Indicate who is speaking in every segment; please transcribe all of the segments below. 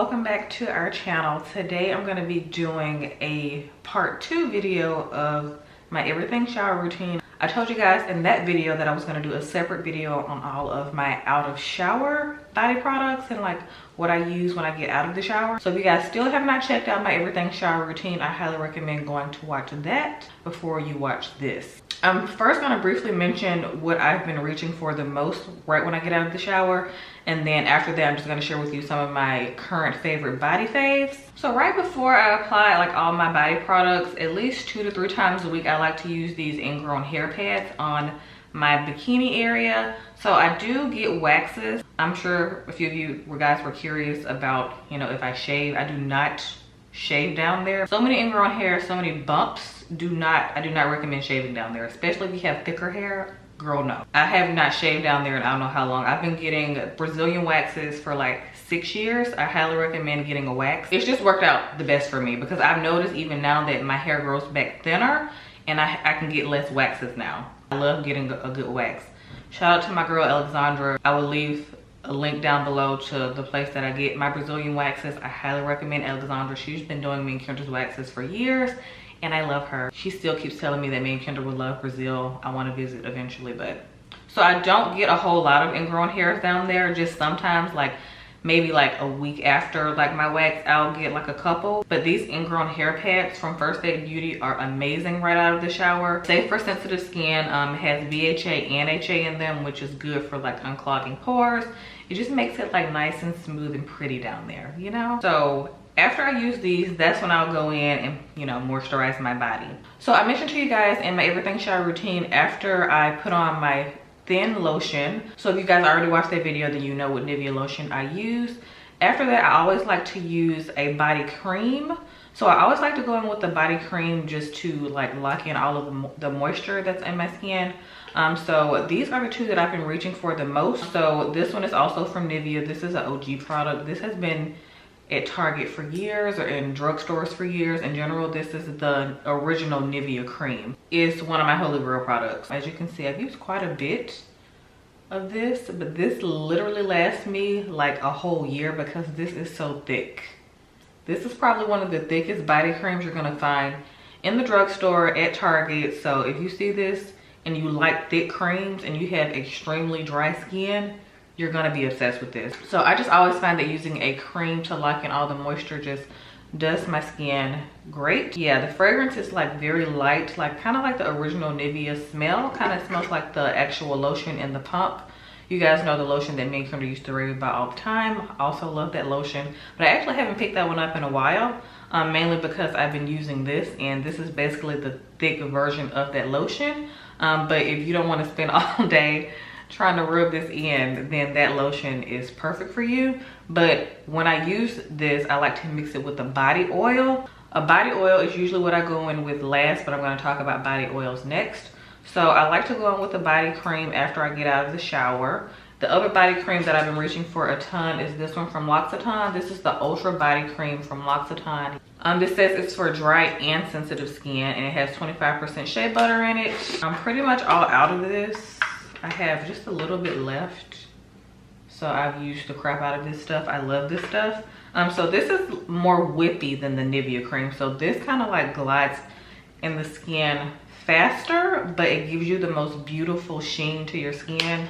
Speaker 1: welcome back to our channel. Today I'm going to be doing a part 2 video of my everything shower routine. I told you guys in that video that I was going to do a separate video on all of my out of shower body products and like what I use when I get out of the shower. So if you guys still have not checked out my everything shower routine, I highly recommend going to watch that before you watch this. I'm first going to briefly mention what I've been reaching for the most right when I get out of the shower, and then after that I'm just going to share with you some of my current favorite body faves. So right before I apply like all my body products, at least 2 to 3 times a week, I like to use these Ingrown hair pads on my bikini area. So I do get waxes. I'm sure a few of you guys were curious about, you know, if I shave. I do not shave down there. So many ingrown hair, so many bumps. I do not recommend shaving down there, especially if you have thicker hair. Girl, no. I have not shaved down there in I don't know how long. I've been getting Brazilian waxes for like 6 years. I highly recommend getting a wax. It's just worked out the best for me because I've noticed even now that my hair grows back thinner and I can get less waxes now. I love getting a good wax. Shout out to my girl ALESSANDRA. I will leave a link down below to the place that I get my Brazilian waxes. I highly recommend ALESSANDRA. She's been doing me and Kendra's waxes for years and I love her. She still keeps telling me that me and Kendra would love Brazil. I want to visit eventually, but so I don't get a whole lot of ingrown hairs down there. Just sometimes, like maybe like a week after like my wax, I'll get like a couple. But these ingrown hair pads from First Aid Beauty are amazing right out of the shower. Safe for sensitive skin. It has VHA and HA in them, which is good for like unclogging pores. It just makes it like nice and smooth and pretty down there, you know? So after I use these, that's when I'll go in and, you know, moisturize my body. So I mentioned to you guys in my everything shower routine, after I put on my thin lotion. So if you guys already watched that video, then you know what Nivea lotion I use. After that, I always like to use a body cream. So I always like to go in with the body cream just to like lock in all of the moisture that's in my skin. So these are the 2 that I've been reaching for the most. So this one is also from Nivea. This is an OG product. This has been at Target for years or in drugstores for years. In general, this is the original Nivea cream. It's one of my holy grail products. As you can see, I've used quite a bit of this, but this literally lasts me like a whole year because this is so thick. This is probably one of the thickest body creams you're gonna find in the drugstore at Target. So if you see this and you like thick creams and you have extremely dry skin, you're gonna be obsessed with this. So I just always find that using a cream to lock in all the moisture just does my skin great. Yeah, the fragrance is like very light, like kind of like the original Nivea smell. Kind of smells like the actual lotion in the pump. You guys know the lotion that me and Kendra used to rave about all the time. I also love that lotion, but I actually haven't picked that one up in a while, mainly because I've been using this, and this is basically the thick version of that lotion. But if you don't want to spend all day trying to rub this in, then that lotion is perfect for you. But when I use this, I like to mix it with a body oil. A body oil is usually what I go in with last, but I'm going to talk about body oils next. So I like to go in with a body cream after I get out of the shower. The other body cream that I've been reaching for a ton is this one from L'Occitane. This is the Ultra Body Cream from L'Occitane. This says it's for dry and sensitive skin, and it has 25% shea butter in it. I'm pretty much all out of this. I have just a little bit left. So I've used the crap out of this stuff. I love this stuff. So this is more whippy than the Nivea cream. So this kind of like glides in the skin faster, but it gives you the most beautiful sheen to your skin.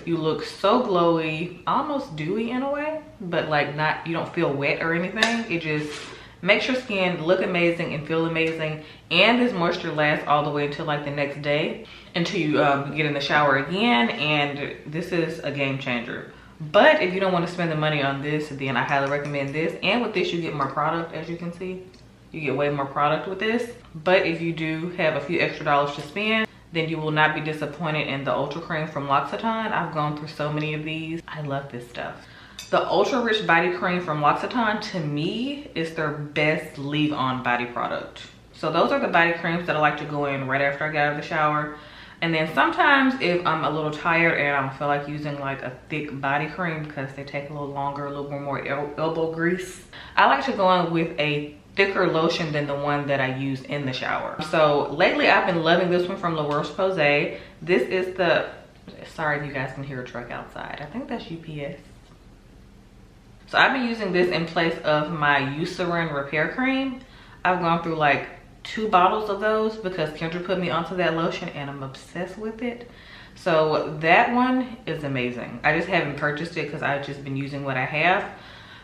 Speaker 1: You look so glowy, almost dewy in a way, but like not, you don't feel wet or anything. It just makes your skin look amazing and feel amazing, and this moisture lasts all the way until like the next day, until you get in the shower again, and this is a game changer. But if you don't want to spend the money on this, then I highly recommend this. And with this, you get more product. As you can see, you get way more product with this. But if you do have a few extra dollars to spend, then you will not be disappointed in the Ultra Cream from L'Occitane. I've gone through so many of these. I love this stuff. The Ultra Rich Body Cream from L'Occitane, to me, is their best leave-on body product. So those are the body creams that I like to go in right after I get out of the shower. And then sometimes if I'm a little tired and I don't feel like using like a thick body cream because they take a little longer, a little more elbow grease, I like to go in with a thicker lotion than the one that I use in the shower. So lately I've been loving this one from La Roche-Posay. This is the, sorry if you guys can hear a truck outside. I think that's UPS. So I've been using this in place of my Eucerin repair cream. I've gone through like 2 bottles of those because Kendra put me onto that lotion and I'm obsessed with it. So that one is amazing. I just haven't purchased it because I've just been using what I have,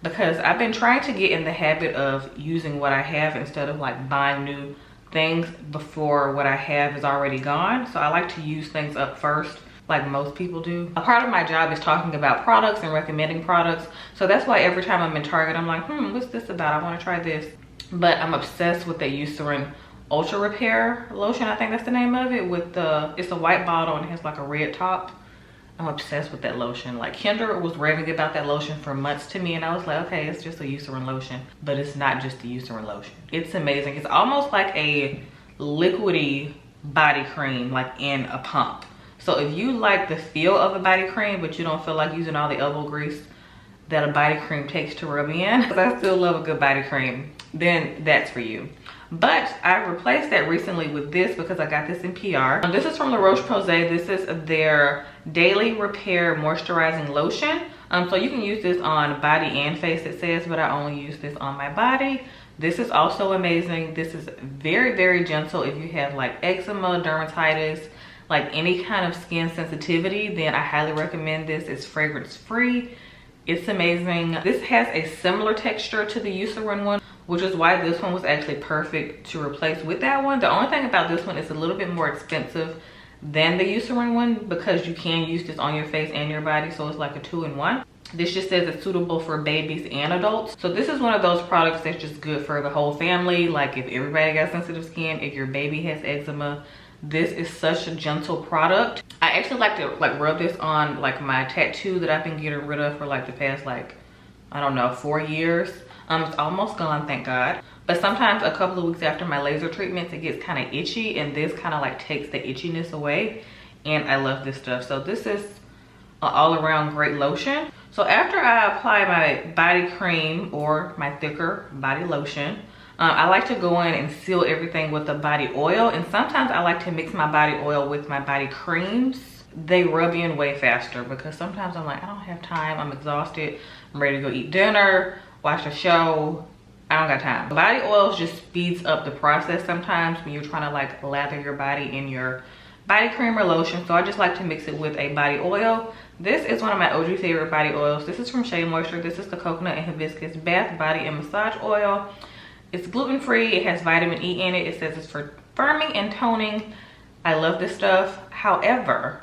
Speaker 1: because I've been trying to get in the habit of using what I have instead of like buying new things before what I have is already gone. So I like to use things up first, like most people do. A part of my job is talking about products and recommending products. So that's why every time I'm in Target, I'm like, what's this about? I want to try this. But I'm obsessed with the Eucerin Ultra Repair lotion. I think that's the name of it. With the, it's a white bottle and it has like a red top. I'm obsessed with that lotion. Like Kendra was raving about that lotion for months to me, and I was like, okay, it's just a Eucerin lotion, but it's not just a Eucerin lotion. It's amazing. It's almost like a liquidy body cream, like in a pump. So if you like the feel of a body cream, but you don't feel like using all the elbow grease that a body cream takes to rub in, because I still love a good body cream, then that's for you. But I replaced that recently with this because I got this in PR. This is from La Roche-Posay. This is their Daily Repair Moisturizing Lotion. So you can use this on body and face, it says, but I only use this on my body. This is also amazing. This is very, very gentle. If you have like eczema, dermatitis, like any kind of skin sensitivity, then I highly recommend this. It's fragrance free. It's amazing. This has a similar texture to the Eucerin one, which is why this one was actually perfect to replace with that one. The only thing about this one is a little bit more expensive than the Eucerin one because you can use this on your face and your body, so it's like a 2-in-1. This just says it's suitable for babies and adults. So this is one of those products that's just good for the whole family. Like if everybody got sensitive skin, if your baby has eczema, this is such a gentle product. I actually like to like rub this on like my tattoo that I've been getting rid of for like the past like, I don't know, 4 years. It's almost gone, thank God. But sometimes a couple of weeks after my laser treatments, it gets kind of itchy, and this kind of like takes the itchiness away. And I love this stuff. So this is an all-around great lotion. So after I apply my body cream or my thicker body lotion, I like to go in and seal everything with the body oil. And sometimes I like to mix my body oil with my body creams. They rub in way faster because sometimes I'm like, I don't have time, I'm exhausted, I'm ready to go eat dinner, watch a show, I don't got time. Body oils just speeds up the process sometimes when you're trying to like lather your body in your body cream or lotion. So I just like to mix it with a body oil. This is one of my OG favorite body oils. This is from Shea Moisture. This is the coconut and hibiscus bath, body, and massage oil. It's gluten-free, it has vitamin E in it. It says it's for firming and toning. I love this stuff. However,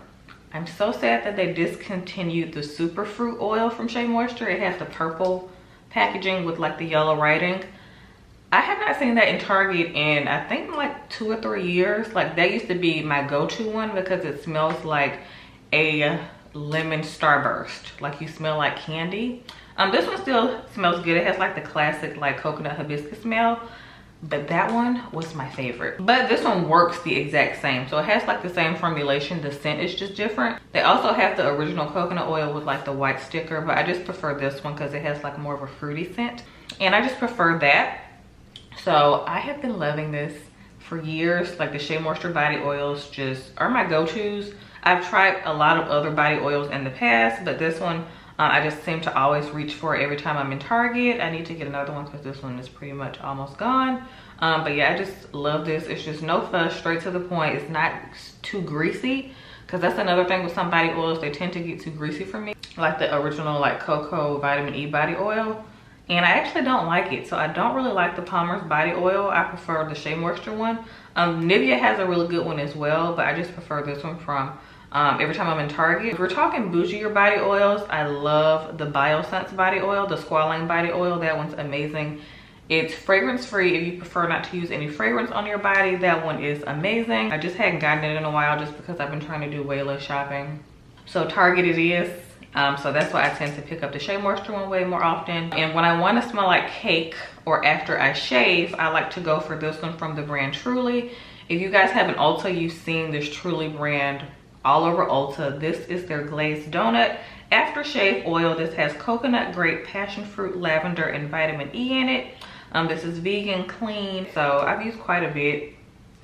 Speaker 1: I'm so sad that they discontinued the superfruit oil from Shea Moisture. It has the purple packaging with like the yellow writing. I have not seen that in Target in I think like 2 or 3 years. Like that used to be my go-to one because it smells like a lemon starburst, like you smell like candy. This one still smells good. It has like the classic like coconut hibiscus smell, but that one was my favorite. But this one works the exact same. So it has like the same formulation, the scent is just different. They also have the original coconut oil with like the white sticker, but I just prefer this one because it has like more of a fruity scent, and I just prefer that. So I have been loving this for years. Like the Shea Moisture body oils just are my go-tos. I've tried a lot of other body oils in the past, but this one I just seem to always reach for it every time I'm in Target. I need to get another one because this one is pretty much almost gone. But yeah, I just love this. It's just no fuss, straight to the point. It's not too greasy, because that's another thing with some body oils. They tend to get too greasy for me, like the original like cocoa vitamin E body oil. And I actually don't like it. So I don't really like the Palmer's body oil. I prefer the Shea Moisture one. Nivea has a really good one as well, but I just prefer this one from every time I'm in Target. If we're talking bougier body oils, I love the Biosense body oil, the squalane body oil. That one's amazing. It's fragrance free. If you prefer not to use any fragrance on your body, that one is amazing. I just hadn't gotten it in a while just because I've been trying to do way less shopping. So Target it is. So that's why I tend to pick up the Shea Moisture one way more often. And when I want to smell like cake or after I shave, I like to go for this one from the brand Truly. If you guys have an Ulta, you've seen this Truly brand all over Ulta. This is their glazed donut aftershave oil. This has coconut, grape, passion fruit, lavender, and vitamin E in it. This is vegan, clean. So I've used quite a bit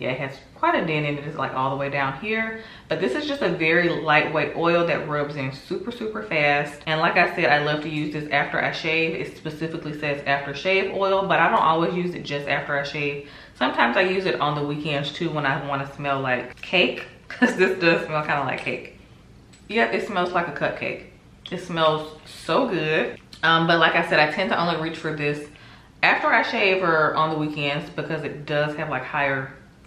Speaker 1: Yeah, it has quite a dent in it. It's like all the way down here. But this is just a very lightweight oil that rubs in super, super fast. And like I said, I love to use this after I shave. It specifically says aftershave oil, but I don't always use it just after I shave. Sometimes I use it on the weekends too when I want to smell like cake, because this does smell kind of like cake. Yeah, it smells like a cupcake. It smells so good. But like I said, I tend to only reach for this after I shave or on the weekends because it does have like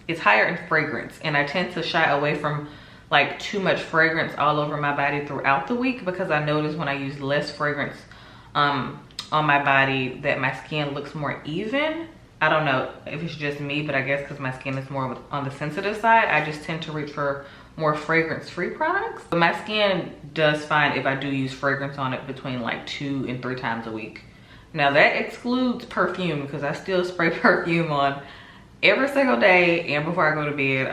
Speaker 1: it's higher in fragrance, and I tend to shy away from like too much fragrance all over my body throughout the week, because I notice when I use less fragrance on my body that my skin looks more even. I don't know if it's just me, but I guess because my skin is more on the sensitive side, I just tend to reach for more fragrance-free products. But my skin does fine if I do use fragrance on it between like 2 and 3 times a week. Now that excludes perfume, because I still spray perfume on every single day, and before I go to bed,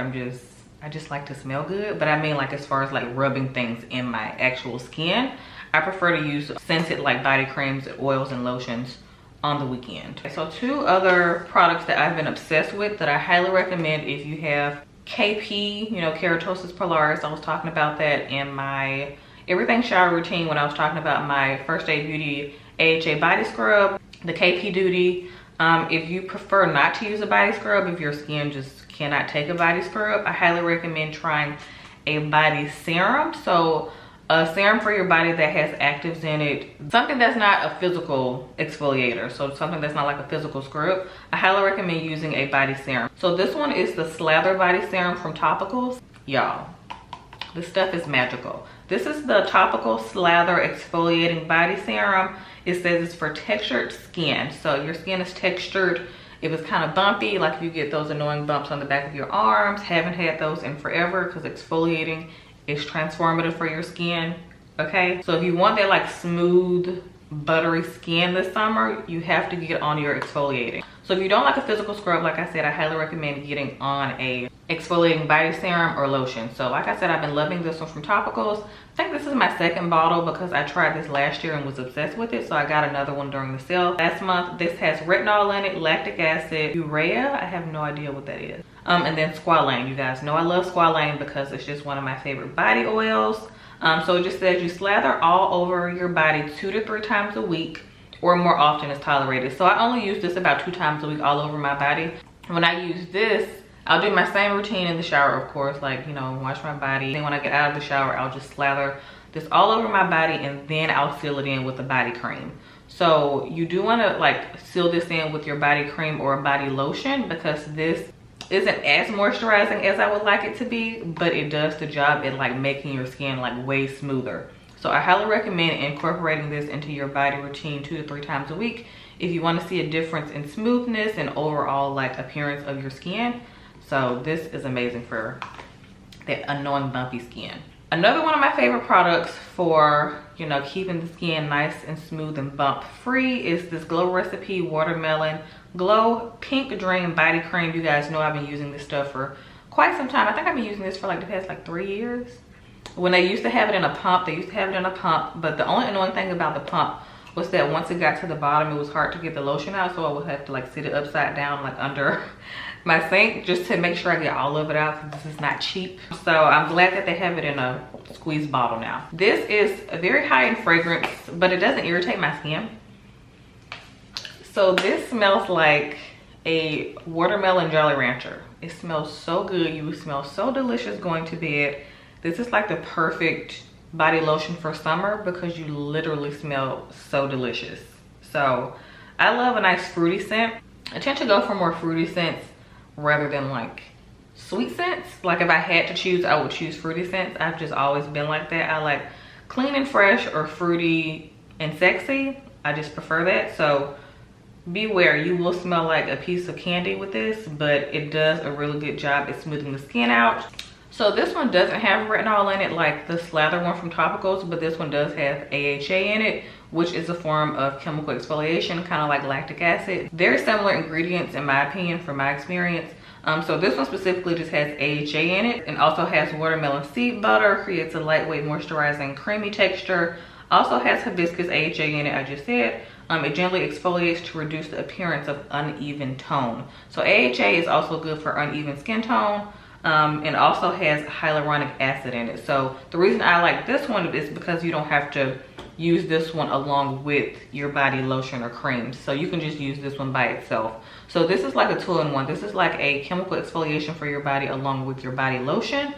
Speaker 1: I just like to smell good. But I mean, like, as far as like rubbing things in my actual skin, I prefer to use scented like body creams, oils, and lotions on the weekend. So 2 other products that I've been obsessed with that I highly recommend if you have KP, you know, keratosis pilaris. I was talking about that in my everything shower routine when I was talking about my First Aid Beauty AHA body scrub, the KP Duty. If you prefer not to use a body scrub, if your skin just cannot take a body scrub, I highly recommend trying a body serum. So a serum for your body that has actives in it, something that's not a physical exfoliator, so something that's not like a physical scrub. I highly recommend using a body serum. So this one is the Slather Body Serum from Topicals. Y'all, this stuff is magical. This is the Topical Slather Exfoliating Body Serum. It says it's for textured skin. So your skin is textured. If it's kind of bumpy, like if you get those annoying bumps on the back of your arms, haven't had those in forever, because exfoliating is transformative for your skin, okay? So if you want that like smooth, buttery skin this summer, you have to get on your exfoliating. So if you don't like a physical scrub, like I said, I highly recommend getting on a exfoliating body serum or lotion. So like I said, I've been loving this one from Topicals. I think this is my 2nd bottle because I tried this last year and was obsessed with it. So I got another one during the sale last month. This has retinol in it, lactic acid, urea. I have no idea what that is. And then squalane. You guys know I love squalane because it's just one of my favorite body oils. So it just says you slather all over your body 2 to 3 times a week, or more often is tolerated. So I only use this about 2 times a week all over my body. When I use this, I'll do my same routine in the shower, of course, like, you know, wash my body. Then when I get out of the shower, I'll just slather this all over my body, and then I'll seal it in with a body cream. So you do want to like seal this in with your body cream or a body lotion, because this isn't as moisturizing as I would like it to be, but it does the job at like making your skin like way smoother. So I highly recommend incorporating this into your body routine 2 to 3 times a week if you want to see a difference in smoothness and overall like appearance of your skin. So this is amazing for that annoying bumpy skin. Another one of my favorite products for, you know, keeping the skin nice and smooth and bump free is this Glow Recipe Watermelon Glow Pink Dream Body Cream. You guys know I've been using this stuff for quite some time. I think I've been using this for like the past like 3 years. When they used to have it in a pump, but the only annoying thing about the pump was that once it got to the bottom, it was hard to get the lotion out, so I would have to like sit it upside down like under my sink just to make sure I get all of it out, because this is not cheap. So I'm glad that they have it in a squeeze bottle now. This is very high in fragrance, but it doesn't irritate my skin. So this smells like a watermelon Jolly Rancher. It smells so good. You smell so delicious going to bed. This is like the perfect body lotion for summer because you literally smell so delicious. So I love a nice fruity scent. I tend to go for more fruity scents rather than like sweet scents. Like if I had to choose, I would choose fruity scents. I've just always been like that. I like clean and fresh or fruity and sexy. I just prefer that. So beware, you will smell like a piece of candy with this, but it does a really good job at smoothing the skin out. So this one doesn't have retinol in it like the Slather one from Topicals, but this one does have AHA in it, which is a form of chemical exfoliation, kind of like lactic acid. Very similar ingredients in my opinion, from my experience. So this one specifically just has AHA in it, and also has watermelon seed butter, creates a lightweight moisturizing creamy texture. Also has hibiscus AHA in it, I just said. It gently exfoliates to reduce the appearance of uneven tone. So AHA is also good for uneven skin tone. And also has hyaluronic acid in it. So the reason I like this one is because you don't have to use this one along with your body lotion or creams. So you can just use this one by itself. So this is like a 2-in-1. This is like a chemical exfoliation for your body along with your body lotion.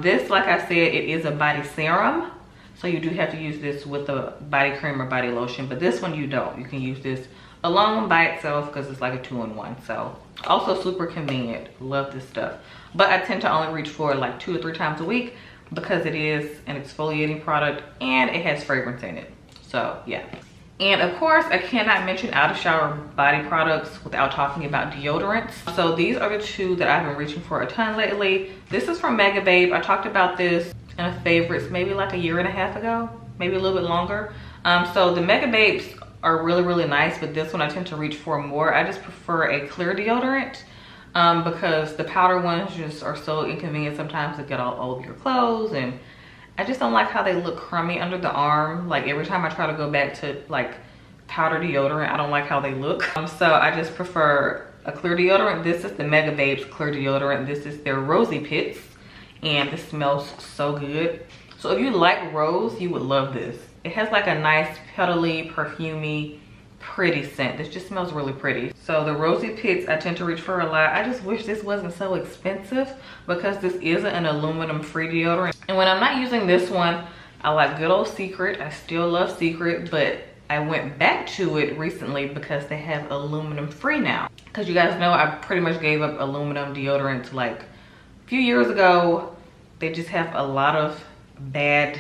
Speaker 1: This, like I said, it is a body serum. So you do have to use this with a body cream or body lotion, but this one you don't. You can use this alone by itself because it's like a 2-in-1. So also super convenient. Love this stuff. But I tend to only reach for like 2 or 3 times a week because it is an exfoliating product and it has fragrance in it. So yeah. And of course, I cannot mention out of shower body products without talking about deodorants. So these are the 2 that I've been reaching for a ton lately. This is from Mega Babe. I talked about this in a favorites maybe like a 1.5 years ago, maybe a little bit longer. So the Mega Babes are really, really nice, but this one I tend to reach for more. I just prefer a clear deodorant because the powder ones just are so inconvenient sometimes to get all over your clothes, and I just don't like how they look crummy under the arm. Like every time I try to go back to like powder deodorant, I don't like how they look. So I just prefer a clear deodorant. This is the Mega Babes clear deodorant. This is their Rosy Pits, and this smells so good. So if you like rose, you would love this. It has like a nice petally, perfumey, pretty scent. This just smells really pretty. So the Rosy Pits I tend to reach for a lot. I just wish this wasn't so expensive because this is an aluminum free deodorant. And when I'm not using this one, I like good old Secret. I still love Secret, but I went back to it recently because they have aluminum free now. Because you guys know I pretty much gave up aluminum deodorant like a few years ago. They just have a lot of bad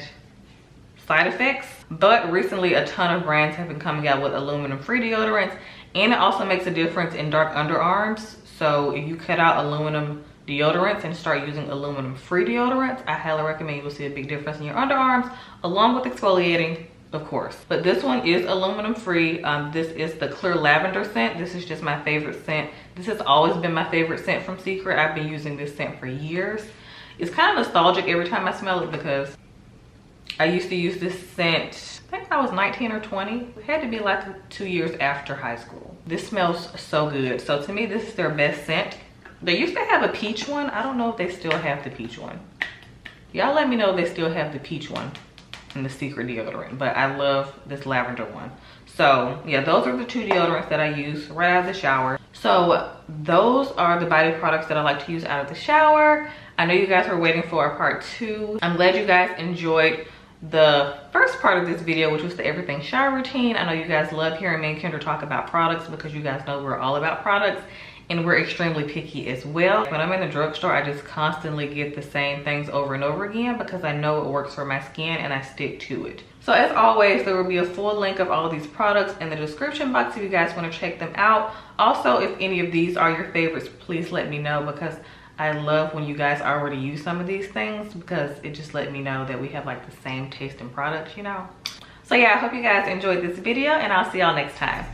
Speaker 1: side effects. But recently a ton of brands have been coming out with aluminum free deodorants, and it also makes a difference in dark underarms. So if you cut out aluminum deodorants and start using aluminum free deodorants, I highly recommend you will see a big difference in your underarms along with exfoliating, of course. But this one is aluminum free. This is the clear lavender scent. This is just my favorite scent. This has always been my favorite scent from Secret. I've been using this scent for years. It's kind of nostalgic every time I smell it because I used to use this scent, I think I was 19 or 20. It had to be like 2 years after high school. This smells so good. So to me, this is their best scent. They used to have a peach one. I don't know if they still have the peach one. Y'all let me know if they still have the peach one in the Secret deodorant, but I love this lavender one. So yeah, those are the 2 deodorants that I use right out of the shower. So those are the body products that I like to use out of the shower. I know you guys were waiting for a part 2. I'm glad you guys enjoyed the first part of this video, which was the everything shower routine. I know you guys love hearing me and Kendra talk about products because you guys know we're all about products and we're extremely picky as well. When I'm in the drugstore, I just constantly get the same things over and over again because I know it works for my skin and I stick to it. So as always, there will be a full link of all of these products in the description box if you guys want to check them out. Also, if any of these are your favorites, please let me know because I love when you guys already use some of these things because it just let me know that we have like the same taste in products, you know. So yeah, I hope you guys enjoyed this video and I'll see y'all next time.